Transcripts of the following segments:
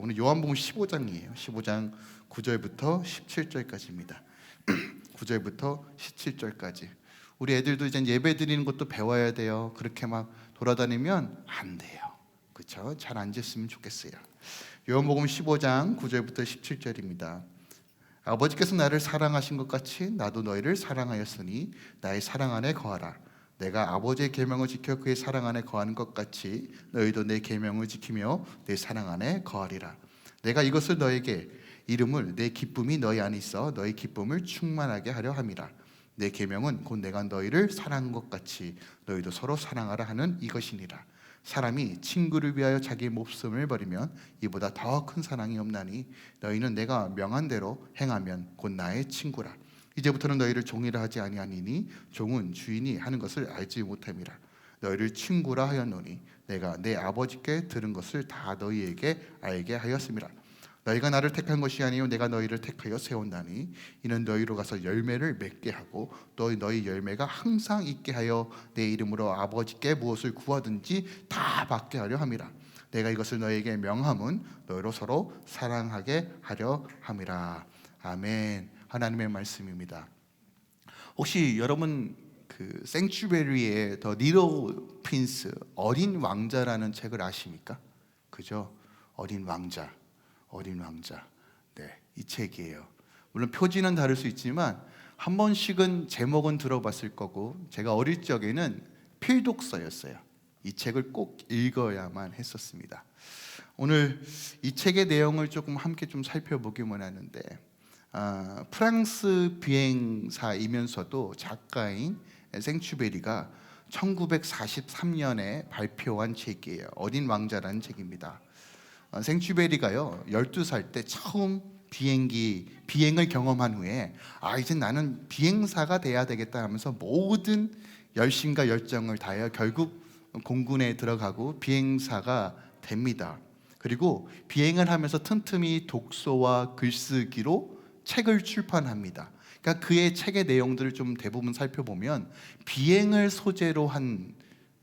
오늘 요한복음 15장이에요. 15장 9절부터 17절까지입니다. 9절부터 17절까지. 우리 애들도 이제 예배 드리는 것도 배워야 돼요. 그렇게 막 돌아다니면 안 돼요. 그렇죠? 잘 앉았으면 좋겠어요. 요한복음 15장 9절부터 17절입니다. 아버지께서 나를 사랑하신 것 같이 나도 너희를 사랑하였으니 나의 사랑 안에 거하라. 내가 아버지의 계명을 지켜 그의 사랑 안에 거하는 것 같이 너희도 내 계명을 지키며 내 사랑 안에 거하리라. 내가 이것을 너에게 이름을 내 기쁨이 너희 안에 있어 너희 기쁨을 충만하게 하려 함이라. 내 계명은 곧 내가 너희를 사랑한 것 같이 너희도 서로 사랑하라 하는 이것이니라. 사람이 친구를 위하여 자기 목숨을 버리면 이보다 더 큰 사랑이 없나니 너희는 내가 명한 대로 행하면 곧 나의 친구라. 이제부터는 너희를 종이라 하지 아니하니니 종은 주인이 하는 것을 알지 못함이라. 너희를 친구라 하였노니 내가 내 아버지께 들은 것을 다 너희에게 알게 하였음이라. 너희가 나를 택한 것이 아니요 내가 너희를 택하여 세운다니 이는 너희로 가서 열매를 맺게 하고 또 너희 열매가 항상 있게 하여 내 이름으로 아버지께 무엇을 구하든지 다 받게 하려 함이라. 내가 이것을 너희에게 명함은 너희로 서로 사랑하게 하려 함이라. 아멘. 하나님의 말씀입니다. 혹시 여러분 그 생츄베리의 더 리틀 프린스 어린 왕자라는 책을 아십니까? 그죠? 어린 왕자. 네, 이 책이에요. 물론 표지는 다를 수 있지만 한 번씩은 제목은 들어봤을 거고 제가 어릴 적에는 필독서였어요. 이 책을 꼭 읽어야만 했었습니다. 오늘 이 책의 내용을 조금 함께 좀 살펴보기만 하는데 프랑스 비행사이면서도 작가인 생츄베리가 1943년에 발표한 책이에요. 어린 왕자라는 책입니다. 생츄베리가요 12살 때 처음 비행을 경험한 후에 이제 나는 비행사가 돼야 되겠다 하면서 모든 열심과 열정을 다하여 결국 공군에 들어가고 비행사가 됩니다. 그리고 비행을 하면서 틈틈이 독서와 글쓰기로 책을 출판합니다. 그러니까 그의 책의 내용들을 좀 대부분 살펴보면 비행을 소재로 한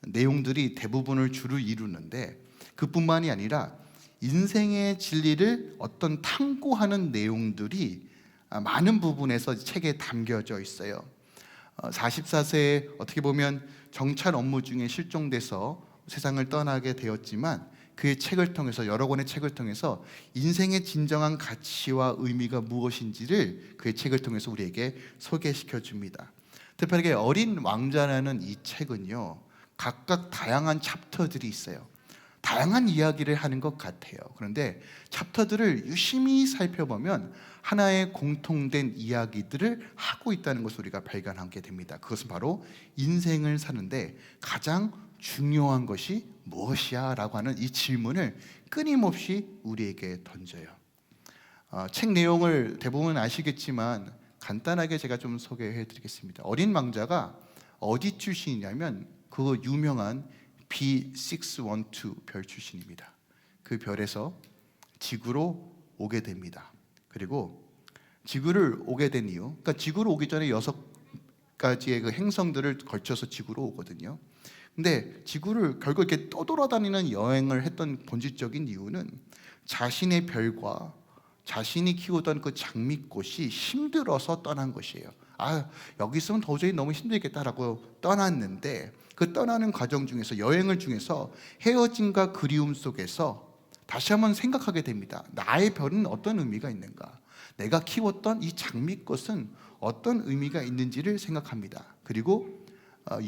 내용들이 대부분을 주로 이루는데 그뿐만이 아니라 인생의 진리를 어떤 탐구하는 내용들이 많은 부분에서 책에 담겨져 있어요. 44세에 어떻게 보면 정찰 업무 중에 실종돼서 세상을 떠나게 되었지만 그의 책을 통해서 여러 권의 책을 통해서 인생의 진정한 가치와 의미가 무엇인지를 그의 책을 통해서 우리에게 소개시켜 줍니다. 특별하게 어린 왕자라는 이 책은요 각각 다양한 챕터들이 있어요. 다양한 이야기를 하는 것 같아요. 그런데 챕터들을 유심히 살펴보면 하나의 공통된 이야기들을 하고 있다는 것을 우리가 발견하게 됩니다. 그것은 바로 인생을 사는데 가장 중요한 것이 무엇이야? 라고 하는 이 질문을 끊임없이 우리에게 던져요. 책 내용을 대부분 아시겠지만 간단하게 제가 좀 소개해 드리겠습니다. 어린 왕자가 어디 출신이냐면 그 유명한 B612 별 출신입니다. 그 별에서 지구로 오게 됩니다. 그리고 지구를 오게 된 이유, 그러니까 지구로 오기 전에 6가지의 그 행성들을 걸쳐서 지구로 오거든요. 근데 지구를 결국 이렇게 떠돌아다니는 여행을 했던 본질적인 이유는 자신의 별과 자신이 키우던 그 장미꽃이 힘들어서 떠난 것이에요. 여기 있으면 도저히 너무 힘들겠다라고 떠났는데 그 떠나는 과정 중에서 여행을 중에서 헤어짐과 그리움 속에서 다시 한번 생각하게 됩니다. 나의 별은 어떤 의미가 있는가? 내가 키웠던 이 장미꽃은 어떤 의미가 있는지를 생각합니다. 그리고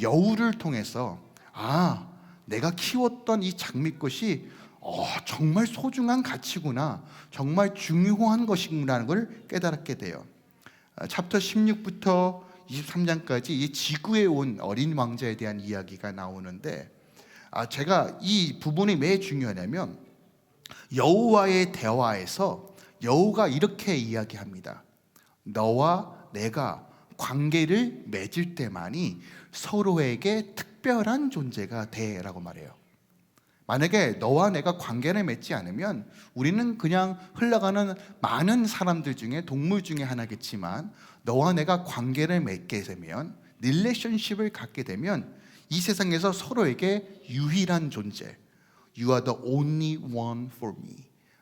여우를 통해서 내가 키웠던 이 장미꽃이 정말 소중한 가치구나, 정말 중요한 것이구나라는 걸 깨달게 돼요. 챕터 16부터 23장까지 이 지구에 온 어린 왕자에 대한 이야기가 나오는데 제가 이 부분이 왜 중요하냐면 여우와의 대화에서 여우가 이렇게 이야기합니다. 너와 내가 관계를 맺을 때만이 서로에게 특별한 존재가 돼 라고 말해요. 만약에 너와 내가 관계를 맺지 않으면 우리는 그냥 흘러가는 많은 사람들 중에 동물 중에 하나겠지만 너와 내가 관계를 맺게 되면 릴레이션십을 갖게 되면 이 세상에서 서로에게 유일한 존재, You are the only one for me,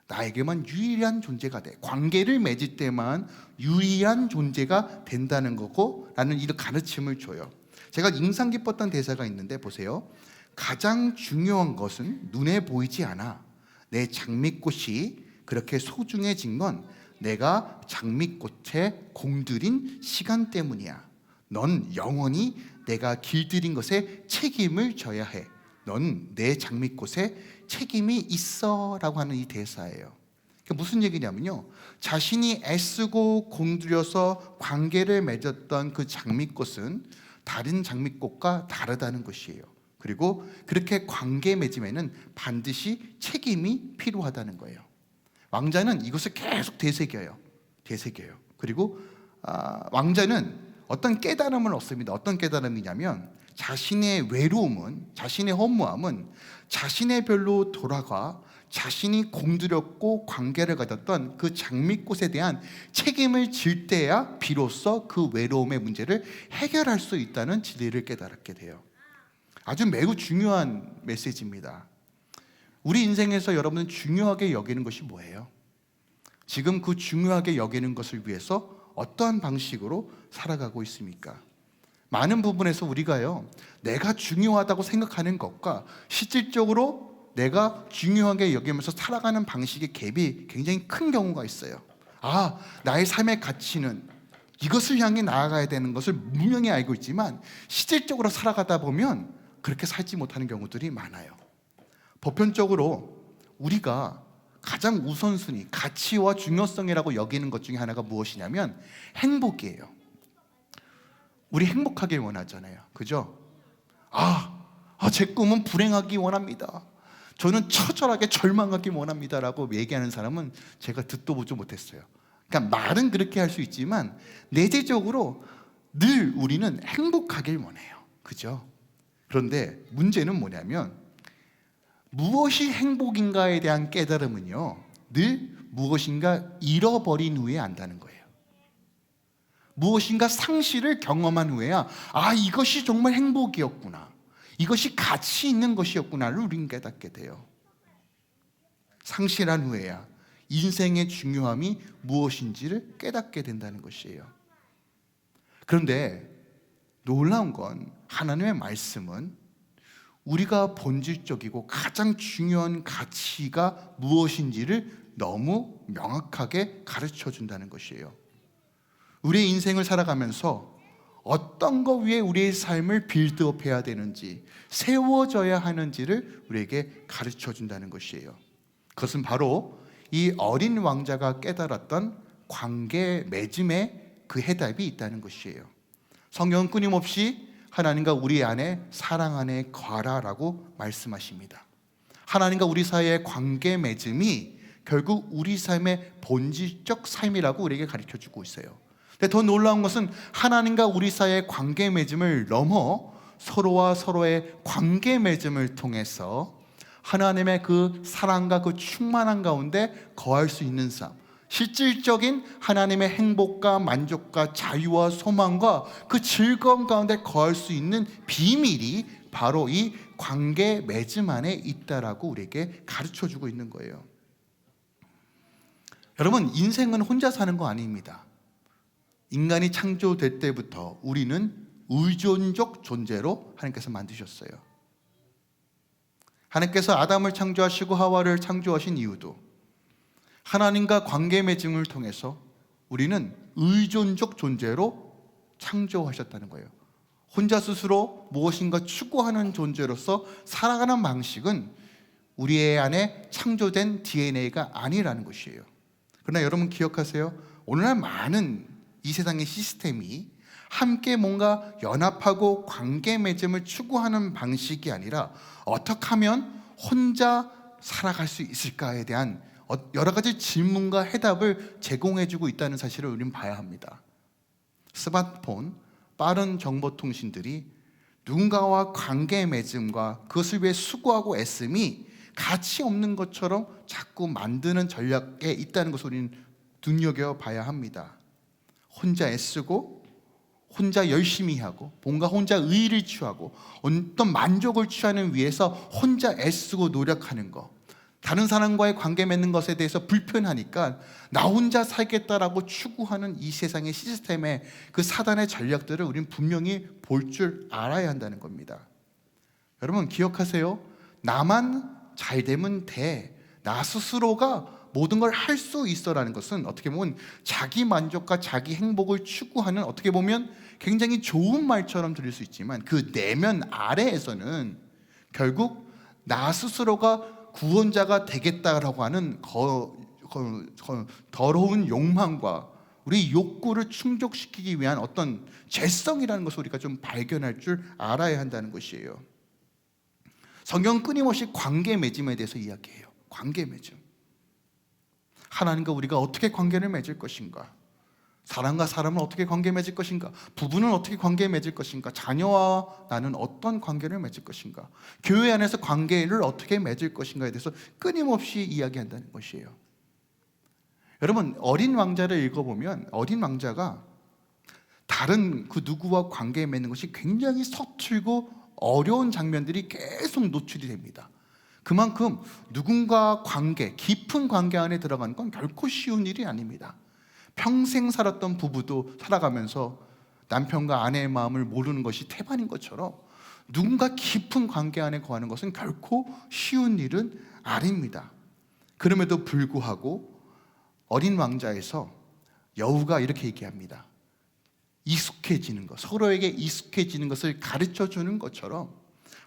나에게만 유일한 존재가 돼. 관계를 맺을 때만 유일한 존재가 된다는 거고 라는 이 가르침을 줘요. 제가 인상 깊었던 대사가 있는데 보세요. 가장 중요한 것은 눈에 보이지 않아. 내 장미꽃이 그렇게 소중해진 건 내가 장미꽃에 공들인 시간 때문이야. 넌 영원히 내가 길들인 것에 책임을 져야 해. 넌 내 장미꽃에 책임이 있어 라고 하는 이 대사예요. 그게 무슨 얘기냐면요, 자신이 애쓰고 공들여서 관계를 맺었던 그 장미꽃은 다른 장미꽃과 다르다는 것이에요. 그리고 그렇게 관계 맺음에는 반드시 책임이 필요하다는 거예요. 왕자는 이것을 계속 되새겨요. 그리고 왕자는 어떤 깨달음을 얻습니다. 어떤 깨달음이냐면 자신의 외로움은, 자신의 허무함은 자신의 별로 돌아가 자신이 공들였고 관계를 가졌던 그 장미꽃에 대한 책임을 질 때야 비로소 그 외로움의 문제를 해결할 수 있다는 진리를 깨달았게 돼요. 아주 매우 중요한 메시지입니다. 우리 인생에서 여러분은 중요하게 여기는 것이 뭐예요? 지금 그 중요하게 여기는 것을 위해서 어떠한 방식으로 살아가고 있습니까? 많은 부분에서 우리가요, 내가 중요하다고 생각하는 것과 실질적으로 내가 중요하게 여기면서 살아가는 방식의 갭이 굉장히 큰 경우가 있어요. 나의 삶의 가치는 이것을 향해 나아가야 되는 것을 분명히 알고 있지만 실질적으로 살아가다 보면 그렇게 살지 못하는 경우들이 많아요. 보편적으로 우리가 가장 우선순위, 가치와 중요성이라고 여기는 것 중에 하나가 무엇이냐면 행복이에요. 우리 행복하길 원하잖아요. 그죠? 제 꿈은 불행하기 원합니다. 저는 처절하게 절망하기 원합니다 라고 얘기하는 사람은 제가 듣도 보지 못했어요. 그러니까 말은 그렇게 할 수 있지만 내재적으로 늘 우리는 행복하길 원해요. 그죠? 그런데 문제는 뭐냐면 무엇이 행복인가에 대한 깨달음은요, 늘 무엇인가 잃어버린 후에 안다는 거예요. 무엇인가 상실을 경험한 후에야 이것이 정말 행복이었구나, 이것이 가치 있는 것이었구나를 우리는 깨닫게 돼요. 상실한 후에야 인생의 중요함이 무엇인지를 깨닫게 된다는 것이에요. 그런데 놀라운 건 하나님의 말씀은 우리가 본질적이고 가장 중요한 가치가 무엇인지를 너무 명확하게 가르쳐 준다는 것이에요. 우리의 인생을 살아가면서 어떤 것 위에 우리의 삶을 빌드업해야 되는지, 세워져야 하는지를 우리에게 가르쳐 준다는 것이에요. 그것은 바로 이 어린 왕자가 깨달았던 관계 맺음에 그 해답이 있다는 것이에요. 성경은 끊임없이 하나님과 우리 안에 사랑 안에 거하라라고 말씀하십니다. 하나님과 우리 사이의 관계 맺음이 결국 우리 삶의 본질적 삶이라고 우리에게 가르쳐주고 있어요. 근데 더 놀라운 것은 하나님과 우리 사이의 관계 맺음을 넘어 서로와 서로의 관계 맺음을 통해서 하나님의 그 사랑과 그 충만한 가운데 거할 수 있는 삶, 실질적인 하나님의 행복과 만족과 자유와 소망과 그 즐거움 가운데 거할 수 있는 비밀이 바로 이 관계 맺음 안에 있다라고 우리에게 가르쳐주고 있는 거예요. 여러분, 인생은 혼자 사는 거 아닙니다. 인간이 창조될 때부터 우리는 의존적 존재로 하나님께서 만드셨어요. 하나님께서 아담을 창조하시고 하와를 창조하신 이유도 하나님과 관계 맺음을 통해서 우리는 의존적 존재로 창조하셨다는 거예요. 혼자 스스로 무엇인가 추구하는 존재로서 살아가는 방식은 우리의 안에 창조된 DNA가 아니라는 것이에요. 그러나 여러분 기억하세요. 오늘날 많은 이 세상의 시스템이 함께 뭔가 연합하고 관계 맺음을 추구하는 방식이 아니라 어떻게 하면 혼자 살아갈 수 있을까에 대한 여러 가지 질문과 해답을 제공해주고 있다는 사실을 우리는 봐야 합니다. 스마트폰, 빠른 정보통신들이 누군가와 관계 맺음과 그것을 위해 수고하고 애씀이 가치 없는 것처럼 자꾸 만드는 전략에 있다는 것을 우리는 눈여겨봐야 합니다. 혼자 애쓰고 혼자 열심히 하고 뭔가 혼자 의의를 취하고 어떤 만족을 취하는 위해서 혼자 애쓰고 노력하는 것, 다른 사람과의 관계 맺는 것에 대해서 불편하니까 나 혼자 살겠다라고 추구하는 이 세상의 시스템의 그 사단의 전략들을 우리는 분명히 볼 줄 알아야 한다는 겁니다. 여러분 기억하세요. 나만 잘 되면 돼. 나 스스로가 모든 걸 할 수 있어라는 것은 어떻게 보면 자기 만족과 자기 행복을 추구하는, 어떻게 보면 굉장히 좋은 말처럼 들릴 수 있지만 그 내면 아래에서는 결국 나 스스로가 구원자가 되겠다라고 하는 더러운 욕망과 우리 욕구를 충족시키기 위한 어떤 죄성이라는 것을 우리가 좀 발견할 줄 알아야 한다는 것이에요. 성경은 끊임없이 관계 맺음에 대해서 이야기해요. 관계 맺음. 하나님과 우리가 어떻게 관계를 맺을 것인가? 사람과 사람은 어떻게 관계 맺을 것인가? 부부는 어떻게 관계 맺을 것인가? 자녀와 나는 어떤 관계를 맺을 것인가? 교회 안에서 관계를 어떻게 맺을 것인가에 대해서 끊임없이 이야기한다는 것이에요. 여러분, 어린 왕자를 읽어보면 어린 왕자가 다른 그 누구와 관계 맺는 것이 굉장히 서툴고 어려운 장면들이 계속 노출이 됩니다. 그만큼 누군가 관계, 깊은 관계 안에 들어가는 건 결코 쉬운 일이 아닙니다. 평생 살았던 부부도 살아가면서 남편과 아내의 마음을 모르는 것이 태반인 것처럼 누군가 깊은 관계 안에 거하는 것은 결코 쉬운 일은 아닙니다. 그럼에도 불구하고 어린 왕자에서 여우가 이렇게 얘기합니다. 익숙해지는 것, 서로에게 익숙해지는 것을 가르쳐 주는 것처럼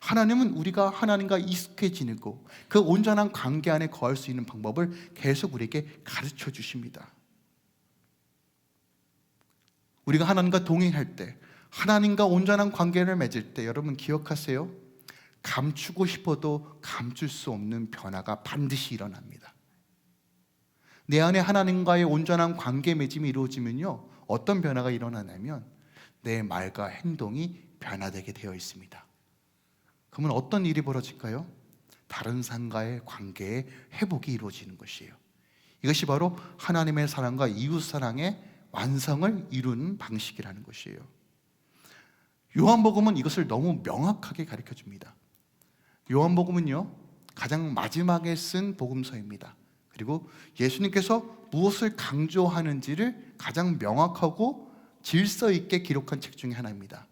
하나님은 우리가 하나님과 익숙해지고 그 온전한 관계 안에 거할 수 있는 방법을 계속 우리에게 가르쳐 주십니다. 우리가 하나님과 동행할 때, 하나님과 온전한 관계를 맺을 때 여러분 기억하세요. 감추고 싶어도 감출 수 없는 변화가 반드시 일어납니다. 내 안에 하나님과의 온전한 관계 맺음이 이루어지면요, 어떤 변화가 일어나냐면 내 말과 행동이 변화되게 되어 있습니다. 그러면 어떤 일이 벌어질까요? 다른 사람과의 관계의 회복이 이루어지는 것이에요. 이것이 바로 하나님의 사랑과 이웃 사랑의 완성을 이루는 방식이라는 것이에요. 요한복음은 이것을 너무 명확하게 가르쳐 줍니다. 요한복음은요, 가장 마지막에 쓴 복음서입니다. 그리고 예수님께서 무엇을 강조하는지를 가장 명확하고 질서 있게 기록한 책 중에 하나입니다.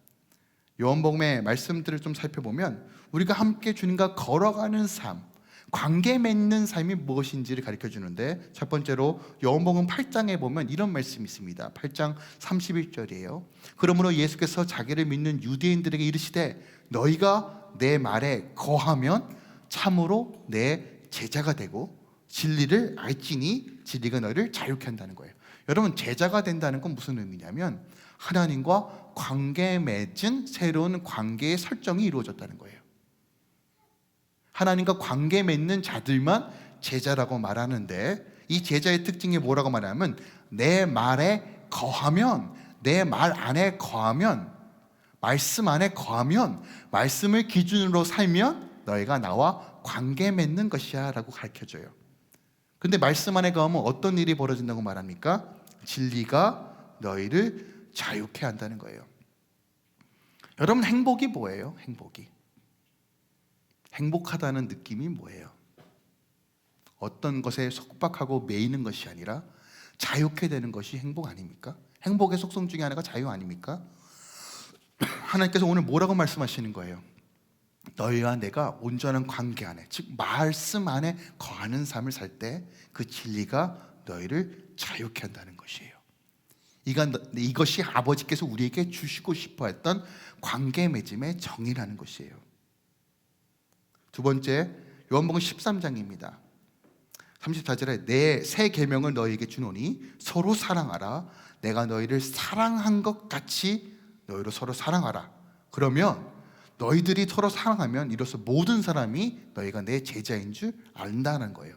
요한복음의 말씀들을 좀 살펴보면 우리가 함께 주님과 걸어가는 삶, 관계 맺는 삶이 무엇인지를 가르쳐 주는데, 첫 번째로 요한복음 8장에 보면 이런 말씀이 있습니다. 8장 31절이에요. 그러므로 예수께서 자기를 믿는 유대인들에게 이르시되 너희가 내 말에 거하면 참으로 내 제자가 되고 진리를 알지니 진리가 너희를 자유케 한다는 거예요. 여러분, 제자가 된다는 건 무슨 의미냐면 하나님과 관계 맺은 새로운 관계의 설정이 이루어졌다는 거예요. 하나님과 관계 맺는 자들만 제자라고 말하는데, 이 제자의 특징이 뭐라고 말하면 내 말에 거하면, 내 말 안에 거하면, 말씀 안에 거하면, 말씀을 기준으로 살면 너희가 나와 관계 맺는 것이야 라고 가르쳐줘요. 근데 말씀 안에 거하면 어떤 일이 벌어진다고 말합니까? 진리가 너희를 자유케 한다는 거예요. 여러분, 행복이 뭐예요? 행복하다는 느낌이 뭐예요? 어떤 것에 속박하고 매이는 것이 아니라 자유케 되는 것이 행복 아닙니까? 행복의 속성 중에 하나가 자유 아닙니까? 하나님께서 오늘 뭐라고 말씀하시는 거예요? 너희와 내가 온전한 관계 안에, 즉 말씀 안에 거하는 삶을 살 때 그 진리가 너희를 자유케 한다는 것이에요. 이것이 아버지께서 우리에게 주시고 싶어 했던 관계 맺음의 정의라는 것이에요. 두 번째, 요한복음 13장입니다. 34절에 내 새 계명을 너희에게 주노니 서로 사랑하라. 내가 너희를 사랑한 것 같이 너희로 서로 사랑하라. 그러면 너희들이 서로 사랑하면 이로써 모든 사람이 너희가 내 제자인 줄 안다는 거예요.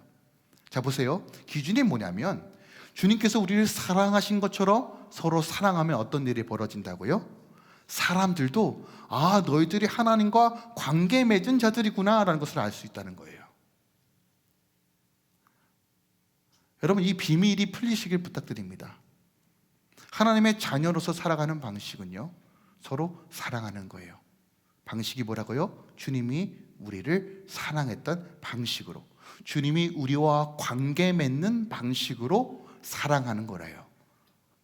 자, 보세요. 기준이 뭐냐면 주님께서 우리를 사랑하신 것처럼 서로 사랑하면 어떤 일이 벌어진다고요? 사람들도 너희들이 하나님과 관계 맺은 자들이구나 라는 것을 알 수 있다는 거예요. 여러분, 이 비밀이 풀리시길 부탁드립니다. 하나님의 자녀로서 살아가는 방식은요, 서로 사랑하는 거예요. 방식이 뭐라고요? 주님이 우리를 사랑했던 방식으로. 주님이 우리와 관계 맺는 방식으로 사랑하는 거래요.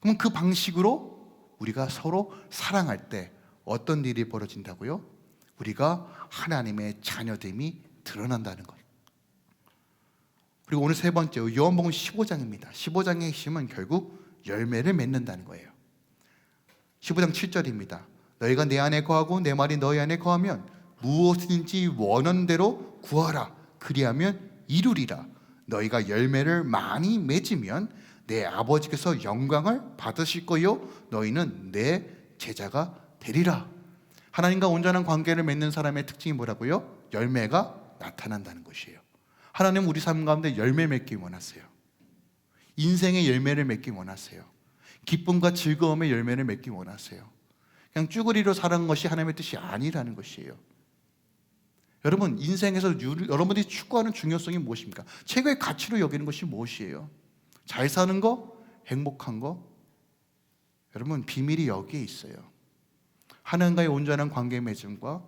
그럼 그 방식으로 우리가 서로 사랑할 때 어떤 일이 벌어진다고요? 우리가 하나님의 자녀됨이 드러난다는 것. 그리고 오늘 세 번째, 요한복음 15장입니다. 15장의 핵심은 결국 열매를 맺는다는 거예요. 15장 7절입니다. 너희가 내 안에 거하고 내 말이 너희 안에 거하면 무엇이든지 원하는 대로 구하라. 그리하면 이루리라. 너희가 열매를 많이 맺으면 내 아버지께서 영광을 받으실 거요 너희는 내 제자가 되리라. 하나님과 온전한 관계를 맺는 사람의 특징이 뭐라고요? 열매가 나타난다는 것이에요. 하나님은 우리 삶 가운데 열매 맺기 원하세요. 인생의 열매를 맺기 원하세요. 기쁨과 즐거움의 열매를 맺기 원하세요. 그냥 쭈그리로 사는 것이 하나님의 뜻이 아니라는 것이에요. 여러분, 인생에서 여러분들이 추구하는 중요성이 무엇입니까? 최고의 가치로 여기는 것이 무엇이에요? 잘 사는 거? 행복한 거? 여러분, 비밀이 여기에 있어요. 하나님과의 온전한 관계 맺음과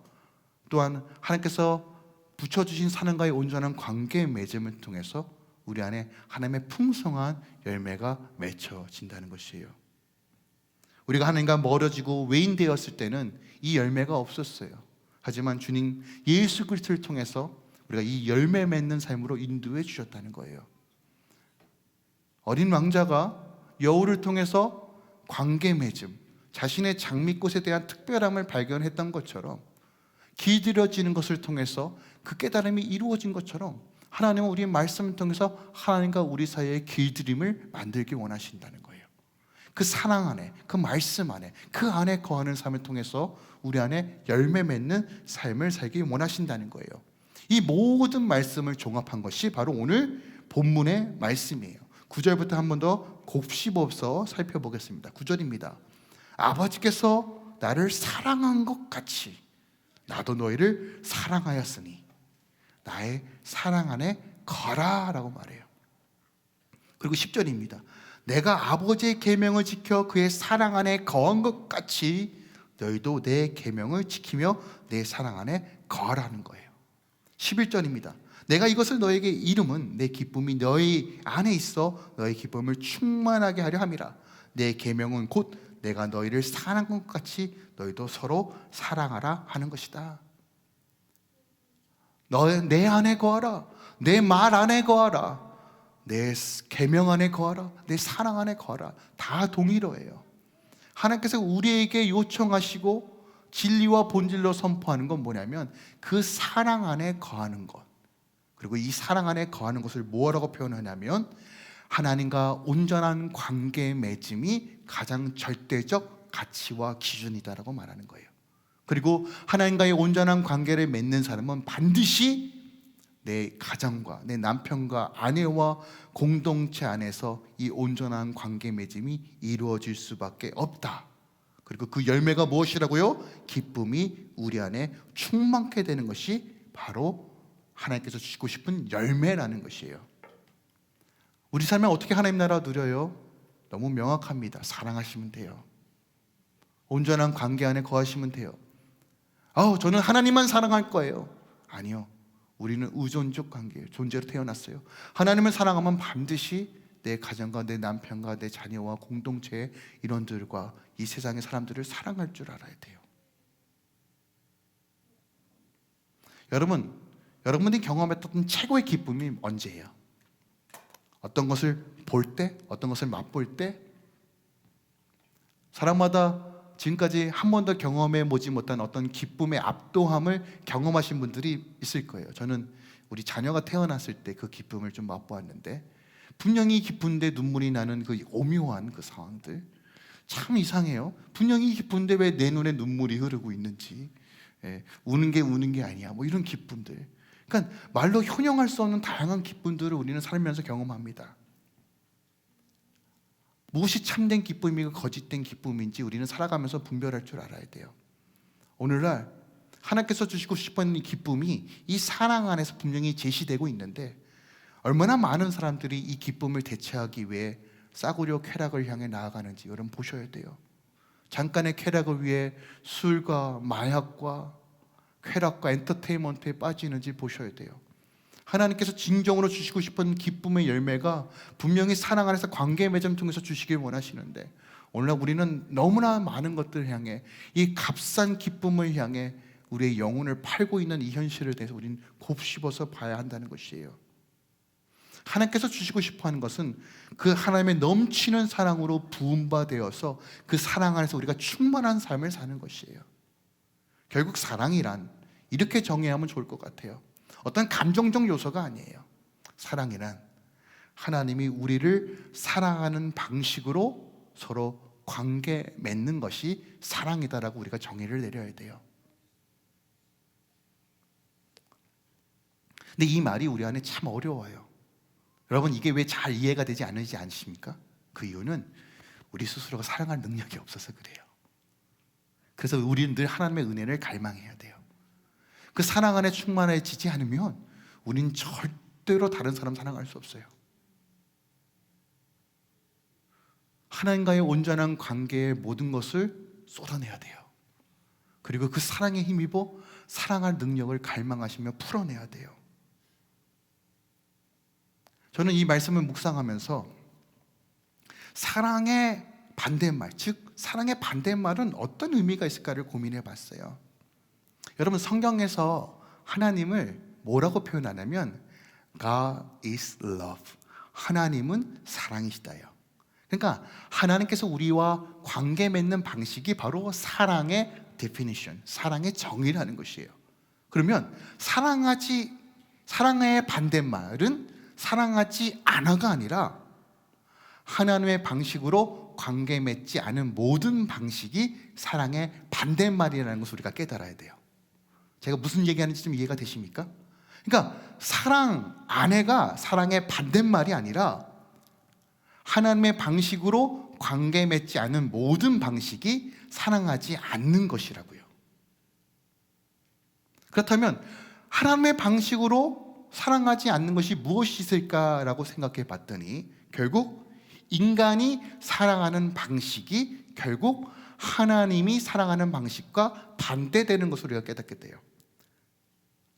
또한 하나님께서 붙여주신 하나님과의 온전한 관계 맺음을 통해서 우리 안에 하나님의 풍성한 열매가 맺혀진다는 것이에요. 우리가 하나님과 멀어지고 외인되었을 때는 이 열매가 없었어요. 하지만 주님 예수 그리스도를 통해서 우리가 이 열매 맺는 삶으로 인도해 주셨다는 거예요. 어린 왕자가 여우를 통해서 관계 맺음, 자신의 장미꽃에 대한 특별함을 발견했던 것처럼 길들여지는 것을 통해서 그 깨달음이 이루어진 것처럼 하나님은 우리의 말씀을 통해서 하나님과 우리 사이의 길들임을 만들기 원하신다는 거예요. 그 사랑 안에, 그 말씀 안에, 그 안에 거하는 삶을 통해서 우리 안에 열매 맺는 삶을 살기 원하신다는 거예요. 이 모든 말씀을 종합한 것이 바로 오늘 본문의 말씀이에요. 9절부터 한 번 더 곱씹어서 살펴보겠습니다. 9절입니다. 아버지께서 나를 사랑한 것 같이 나도 너희를 사랑하였으니 나의 사랑 안에 거라 라고 말해요. 그리고 10절입니다. 내가 아버지의 계명을 지켜 그의 사랑 안에 거한 것 같이 너희도 내 계명을 지키며 내 사랑 안에 거하라는 거예요. 11절입니다. 내가 이것을 너에게 이름은 내 기쁨이 너희 안에 있어 너희 기쁨을 충만하게 하려 함이라. 내 계명은 곧 내가 너희를 사랑한 것 같이 너희도 서로 사랑하라 하는 것이다. 내 안에 거하라. 내 말 안에 거하라. 내 계명 안에 거하라. 내 사랑 안에 거하라. 다 동일어예요. 하나님께서 우리에게 요청하시고 진리와 본질로 선포하는 건 뭐냐면 그 사랑 안에 거하는 것. 그리고 이 사랑 안에 거하는 것을 뭐라고 표현하냐면 하나님과 온전한 관계 맺음이 가장 절대적 가치와 기준이다라고 말하는 거예요. 그리고 하나님과의 온전한 관계를 맺는 사람은 반드시 내 가정과 내 남편과 아내와 공동체 안에서 이 온전한 관계 맺음이 이루어질 수밖에 없다. 그리고 그 열매가 무엇이라고요? 기쁨이 우리 안에 충만케 되는 것이 바로 하나님께서 주시고 싶은 열매라는 것이에요. 우리 삶에 어떻게 하나님 나라 누려요? 너무 명확합니다. 사랑하시면 돼요. 온전한 관계 안에 거하시면 돼요. 저는 하나님만 사랑할 거예요. 아니요. 우리는 의존적 관계예요. 존재로 태어났어요. 하나님을 사랑하면 반드시 내 가정과 내 남편과 내 자녀와 공동체의 인원들과 이 세상의 사람들을 사랑할 줄 알아야 돼요. 여러분들이 경험했던 최고의 기쁨이 언제예요? 어떤 것을 볼 때? 어떤 것을 맛볼 때? 사람마다 지금까지 한 번도 경험해 보지 못한 어떤 기쁨의 압도함을 경험하신 분들이 있을 거예요. 저는 우리 자녀가 태어났을 때 그 기쁨을 좀 맛보았는데 분명히 기쁜데 눈물이 나는 그 오묘한 그 상황들 참 이상해요. 분명히 기쁜데 왜 내 눈에 눈물이 흐르고 있는지, 우는 게 아니야, 뭐 이런 기쁨들. 그러니까 말로 형용할 수 없는 다양한 기쁨들을 우리는 살면서 경험합니다. 무엇이 참된 기쁨이고 거짓된 기쁨인지 우리는 살아가면서 분별할 줄 알아야 돼요. 오늘날 하나님께서 주시고 싶은 이 기쁨이 이 사랑 안에서 분명히 제시되고 있는데 얼마나 많은 사람들이 이 기쁨을 대체하기 위해 싸구려 쾌락을 향해 나아가는지 여러분 보셔야 돼요. 잠깐의 쾌락을 위해 술과 마약과 쾌락과 엔터테인먼트에 빠지는지 보셔야 돼요. 하나님께서 진정으로 주시고 싶은 기쁨의 열매가 분명히 사랑 안에서 관계 맺음 통해서 주시길 원하시는데, 오늘날 우리는 너무나 많은 것들을 향해, 이 값싼 기쁨을 향해 우리의 영혼을 팔고 있는 이 현실에 대해서 우리는 곱씹어서 봐야 한다는 것이에요. 하나님께서 주시고 싶어하는 것은 그 하나님의 넘치는 사랑으로 부음받아서 그 사랑 안에서 우리가 충만한 삶을 사는 것이에요. 결국 사랑이란 이렇게 정의하면 좋을 것 같아요. 어떤 감정적 요소가 아니에요. 사랑이란 하나님이 우리를 사랑하는 방식으로 서로 관계 맺는 것이 사랑이다라고 우리가 정의를 내려야 돼요. 근데 이 말이 우리 안에 참 어려워요. 여러분, 이게 왜 잘 이해가 되지 않으지 않으십니까? 그 이유는 우리 스스로가 사랑할 능력이 없어서 그래요. 그래서 우리는 늘 하나님의 은혜를 갈망해야 돼요. 그 사랑 안에 충만해지지 않으면 우리는 절대로 다른 사람 사랑할 수 없어요. 하나님과의 온전한 관계의 모든 것을 쏟아내야 돼요. 그리고 그 사랑에 힘입어 사랑할 능력을 갈망하시며 풀어내야 돼요. 저는 이 말씀을 묵상하면서 사랑의 반대말, 즉 사랑의 반대말은 어떤 의미가 있을까를 고민해 봤어요. 여러분, 성경에서 하나님을 뭐라고 표현하냐면 God is love, 하나님은 사랑이시다요. 그러니까 하나님께서 우리와 관계 맺는 방식이 바로 사랑의 definition, 사랑의 정의라는 것이에요. 그러면 사랑의 반대말은 사랑하지 않아가 아니라 하나님의 방식으로 관계 맺지 않은 모든 방식이 사랑의 반대말이라는 것을 우리가 깨달아야 돼요. 제가 무슨 얘기하는지 좀 이해가 되십니까? 그러니까 아내가 사랑의 반대말이 아니라 하나님의 방식으로 관계 맺지 않은 모든 방식이 사랑하지 않는 것이라고요. 그렇다면 하나님의 방식으로 사랑하지 않는 것이 무엇이 있을까라고 생각해 봤더니 결국 인간이 사랑하는 방식이 결국 하나님이 사랑하는 방식과 반대되는 것을 우리가 깨닫게 돼요.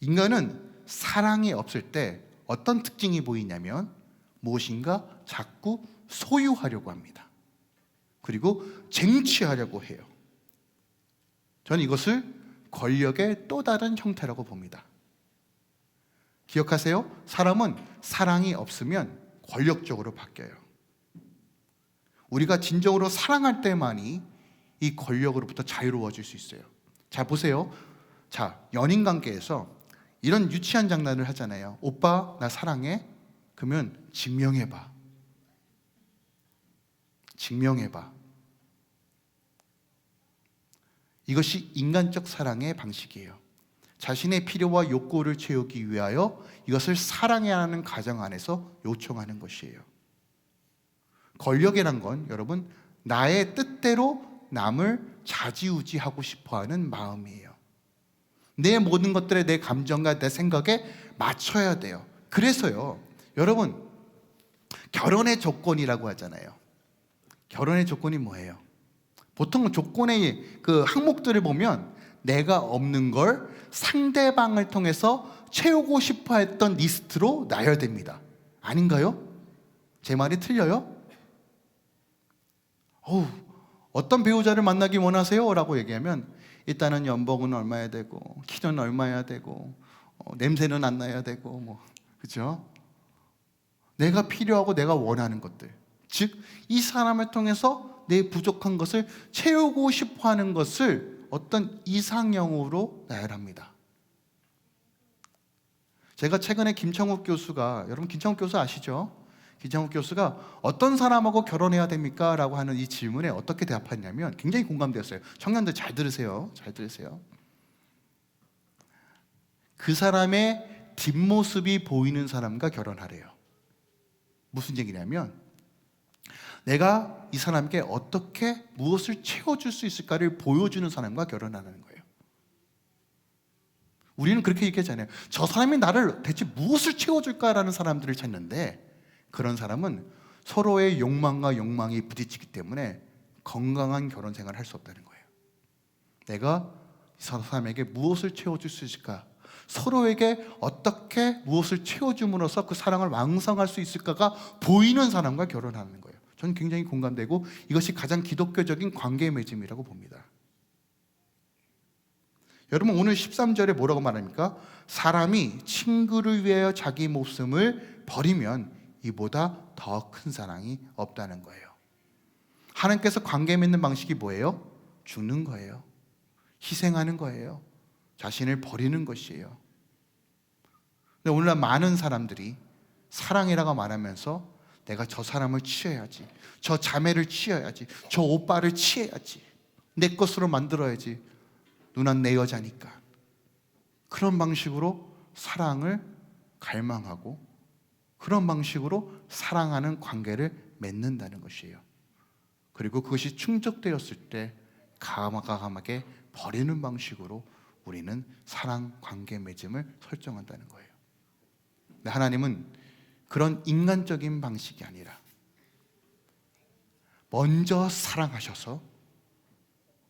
인간은 사랑이 없을 때 어떤 특징이 보이냐면 무엇인가 자꾸 소유하려고 합니다. 그리고 쟁취하려고 해요. 저는 이것을 권력의 또 다른 형태라고 봅니다. 기억하세요? 사람은 사랑이 없으면 권력적으로 바뀌어요. 우리가 진정으로 사랑할 때만이 이 권력으로부터 자유로워질 수 있어요. 자, 보세요. 자, 연인 관계에서 이런 유치한 장난을 하잖아요. 오빠, 나 사랑해? 그러면 증명해봐. 증명해봐. 이것이 인간적 사랑의 방식이에요. 자신의 필요와 욕구를 채우기 위하여 이것을 사랑해야 하는 가정 안에서 요청하는 것이에요. 권력이란 건 여러분, 나의 뜻대로 남을 좌지우지하고 싶어하는 마음이에요. 내 모든 것들에 내 감정과 내 생각에 맞춰야 돼요. 그래서요, 여러분, 결혼의 조건이라고 하잖아요. 결혼의 조건이 뭐예요? 보통 조건의 그 항목들을 보면 내가 없는 걸 상대방을 통해서 채우고 싶어 했던 리스트로 나열됩니다. 아닌가요? 제 말이 틀려요? 어떤 배우자를 만나기 원하세요? 라고 얘기하면 일단은 연봉은 얼마야 되고 키는 얼마야 되고 냄새는 안 나야 되고 그렇죠? 내가 필요하고 내가 원하는 것들, 즉 이 사람을 통해서 내 부족한 것을 채우고 싶어 하는 것을 어떤 이상형으로 나열합니다. 제가 최근에 김창욱 교수가, 여러분 김창욱 교수 아시죠? 김창욱 교수가 어떤 사람하고 결혼해야 됩니까? 라고 하는 이 질문에 어떻게 대답했냐면 굉장히 공감되었어요. 청년들 잘 들으세요. 잘 들으세요. 그 사람의 뒷모습이 보이는 사람과 결혼하래요. 무슨 얘기냐면 내가 이 사람께 어떻게 무엇을 채워줄 수 있을까를 보여주는 사람과 결혼하는 거예요. 우리는 그렇게 얘기하잖아요. 저 사람이 나를 대체 무엇을 채워줄까라는 사람들을 찾는데 그런 사람은 서로의 욕망과 욕망이 부딪히기 때문에 건강한 결혼 생활을 할 수 없다는 거예요. 내가 이 사람에게 무엇을 채워줄 수 있을까? 서로에게 어떻게 무엇을 채워줌으로써 그 사랑을 왕성할 수 있을까가 보이는 사람과 결혼하는 거예요. 저는 굉장히 공감되고 이것이 가장 기독교적인 관계 맺음이라고 봅니다. 여러분, 오늘 13절에 뭐라고 말합니까? 사람이 친구를 위하여 자기 목숨을 버리면 이보다 더 큰 사랑이 없다는 거예요. 하나님께서 관계 맺는 방식이 뭐예요? 죽는 거예요. 희생하는 거예요. 자신을 버리는 것이에요. 근데 오늘날 많은 사람들이 사랑이라고 말하면서 내가 저 사람을 취해야지, 저 자매를 취해야지, 저 오빠를 취해야지, 내 것으로 만들어야지, 누난 내 여자니까, 그런 방식으로 사랑을 갈망하고 그런 방식으로 사랑하는 관계를 맺는다는 것이에요. 그리고 그것이 충족되었을 때 가감하게 버리는 방식으로 우리는 사랑 관계 맺음을 설정한다는 거예요. 근데 하나님은 그런 인간적인 방식이 아니라 먼저 사랑하셔서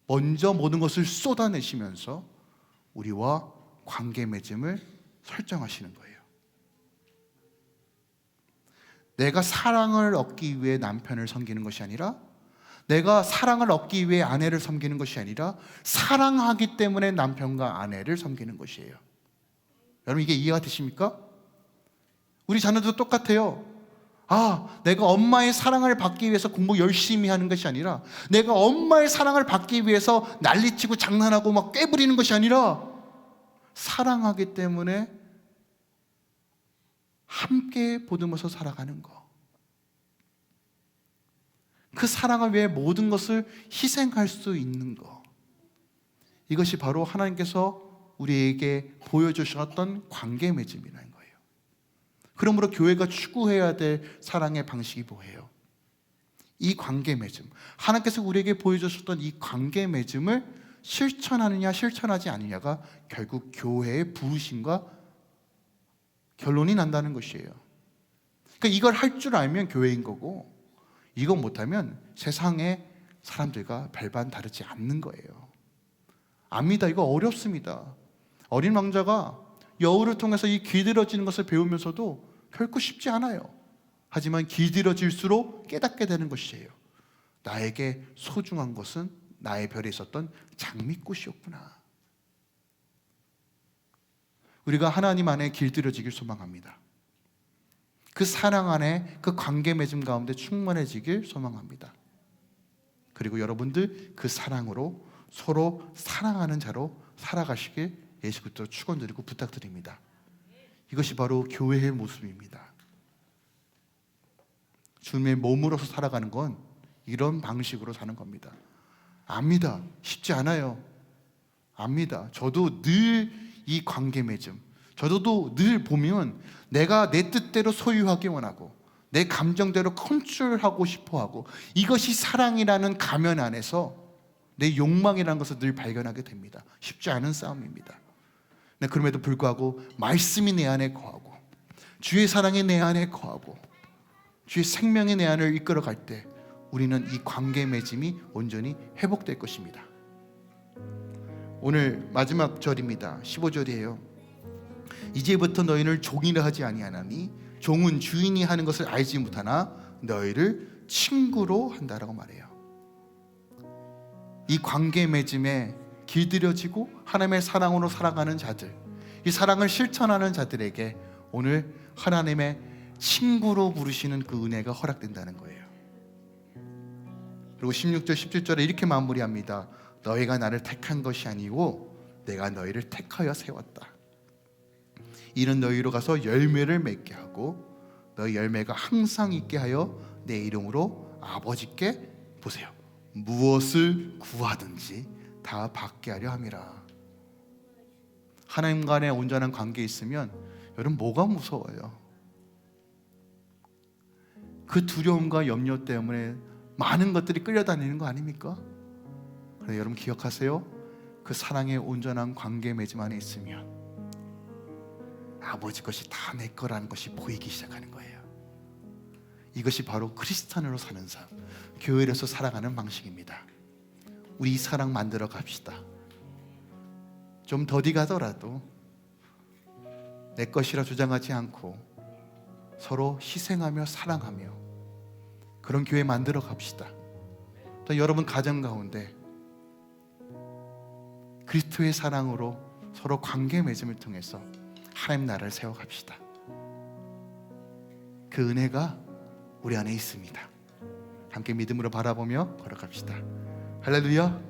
먼저 모든 것을 쏟아내시면서 우리와 관계 맺음을 설정하시는 거예요. 내가 사랑을 얻기 위해 남편을 섬기는 것이 아니라, 내가 사랑을 얻기 위해 아내를 섬기는 것이 아니라, 사랑하기 때문에 남편과 아내를 섬기는 것이에요. 여러분, 이게 이해가 되십니까? 우리 자녀도 똑같아요. 내가 엄마의 사랑을 받기 위해서 공부 열심히 하는 것이 아니라, 내가 엄마의 사랑을 받기 위해서 난리치고 장난하고 막 꾀부리는 것이 아니라, 사랑하기 때문에 함께 보듬어서 살아가는 거, 그 사랑을 위해 모든 것을 희생할 수 있는 거, 이것이 바로 하나님께서 우리에게 보여주셨던 관계 맺음이라는 거예요. 그러므로 교회가 추구해야 될 사랑의 방식이 뭐예요? 이 관계 맺음, 하나님께서 우리에게 보여주셨던 이 관계 맺음을 실천하느냐 실천하지 않느냐가 결국 교회의 부르심과 결론이 난다는 것이에요. 그러니까 이걸 할 줄 알면 교회인 거고, 이거 못하면 세상의 사람들과 별반 다르지 않는 거예요. 압니다. 이거 어렵습니다. 어린 왕자가 여우를 통해서 이 길들여지는 것을 배우면서도 결코 쉽지 않아요. 하지만 길들여질수록 깨닫게 되는 것이에요. 나에게 소중한 것은 나의 별에 있었던 장미꽃이었구나. 우리가 하나님 안에 길들여지길 소망합니다. 그 사랑 안에, 그 관계 맺음 가운데 충만해지길 소망합니다. 그리고 여러분들 그 사랑으로 서로 사랑하는 자로 살아가시길 예수 그리스도로 축원드리고 부탁드립니다. 이것이 바로 교회의 모습입니다. 주님의 몸으로서 살아가는 건 이런 방식으로 사는 겁니다. 압니다. 쉽지 않아요. 압니다. 저도 늘 이 관계 맺음, 저도 늘 보면 내가 내 뜻대로 소유하기 원하고 내 감정대로 컨트롤하고 싶어하고, 이것이 사랑이라는 가면 안에서 내 욕망이라는 것을 늘 발견하게 됩니다. 쉽지 않은 싸움입니다. 그럼에도 불구하고 말씀이 내 안에 거하고 주의 사랑이 내 안에 거하고 주의 생명이 내 안을 이끌어갈 때 우리는 이 관계 맺음이 온전히 회복될 것입니다. 오늘 마지막 절입니다. 15절이에요. 이제부터 너희를 종이라 하지 아니하나니 종은 주인이 하는 것을 알지 못하나 너희를 친구로 한다라고 말해요. 이 관계 맺음에 길들여지고 하나님의 사랑으로 살아가는 자들, 이 사랑을 실천하는 자들에게 오늘 하나님의 친구로 부르시는 그 은혜가 허락된다는 거예요. 그리고 16절 17절에 이렇게 마무리합니다. 너희가 나를 택한 것이 아니고 내가 너희를 택하여 세웠다. 이는 너희로 가서 열매를 맺게 하고 너희 열매가 항상 있게 하여 내 이름으로 아버지께, 보세요, 무엇을 구하든지 다 받게 하려 함이라. 하나님 간의 온전한 관계에 있으면 여러분 뭐가 무서워요? 그 두려움과 염려 때문에 많은 것들이 끌려다니는 거 아닙니까? 그런데 여러분 기억하세요. 그 사랑의 온전한 관계 맺음 안에 있으면 아버지 것이 다 내 거라는 것이 보이기 시작하는 거예요. 이것이 바로 크리스찬으로 사는 삶, 교회로서 살아가는 방식입니다. 우리 이 사랑 만들어 갑시다. 좀 더디 가더라도 내 것이라 주장하지 않고 서로 희생하며 사랑하며 그런 교회 만들어 갑시다. 또 여러분 가정 가운데 그리스도의 사랑으로 서로 관계 맺음을 통해서 하나님 나라를 세워갑시다. 그 은혜가 우리 안에 있습니다. 함께 믿음으로 바라보며 걸어갑시다. 할렐루야.